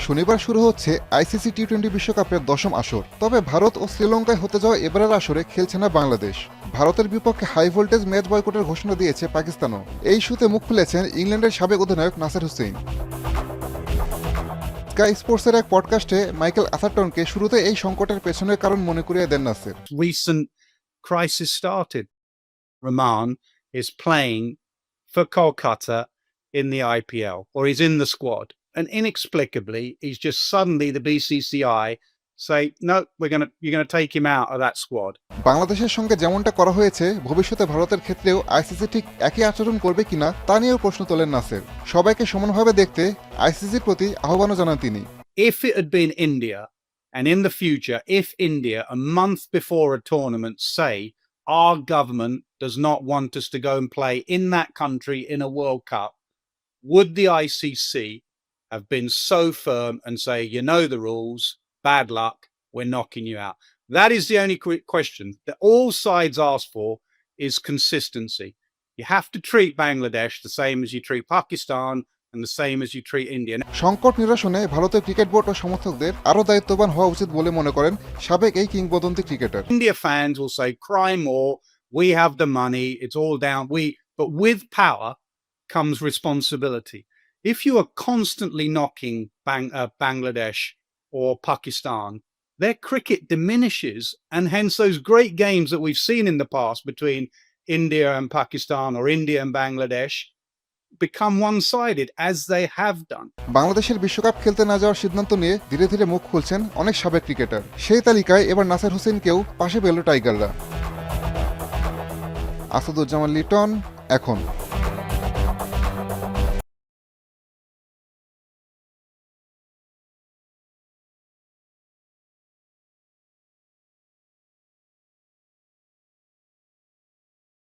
শনিবার শুরু হচ্ছে আইসিসি টি-20 বিশ্বকাপের দশম আসর। তবে ভারত ও শ্রীলঙ্কায় হতে যাওয়া এবারের আসরে খেলছে না বাংলাদেশ। ভারতের বিপক্ষে হাই ভোল্টেজ ম্যাচ বয়কটের ঘোষণা দিয়েছে পাকিস্তানও। এই ইস্যুতে মুখ খুলেছেন ইংল্যান্ডের সাবেক অধিনায়ক নাসের হুসেইন। স্কাই স্পোর্টসের এক পডকাস্টে মাইকেল আথারটনকে শুরুতে এই সংকটের পেছনের কারণ মনে করিয়ে দেন Naser. Recent crisis started. Rahman is playing for Kolkata in the IPL, or he's in the squad. And inexplicably, he's just suddenly the BCCI say, no, you're gonna take him out of that squad. বাংলাদেশের সঙ্গে যেমনটা করা হয়েছে, ভবিষ্যতে ভারতের ক্ষেত্রেও ICC ঠিক একই আচরণ করবে কিনা তা নিয়েও প্রশ্ন তোলেন নাসের। সবাইকে সমানভাবে দেখতে আইসিসির প্রতি আহ্বানও জানান তিনি। If it had been India, and in the future, if India, a month before a tournament, say, our government does not want us to go and play in that country in a World Cup, would the ICC have been so firm and say, you know the rules, bad luck, we're knocking you out? That is the only question that all sides ask for, is consistency. You have to treat Bangladesh the same as you treat Pakistan and the same as you treat India. সংকট নিরসনে ভারতের cricket board ও সমর্থকদের আরও দায়িত্ববান হওয়া উচিত বলে মনে করেন সাবেক এই কিংবদন্তি cricketer. India fans will say, cry more, we have the money, it's all down. But with power comes responsibility. If you are constantly knocking Bangladesh or Pakistan, their cricket diminishes, and hence those great games that we've seen in the past between India and Pakistan or India and Bangladesh become one-sided, as they have done. বাংলাদেশের বিশ্বকাপ খেলতে না যাওয়ার সিদ্ধান্ত নিয়ে ধীরে ধীরে মুখ খুলছেন অনেক সাবেক ক্রিকেটার। সেই তালিকায় এবার নাসের হোসেনকেও পাশে পেল টাইগাররা। আসাদুজ্জামান লিটন, এখন।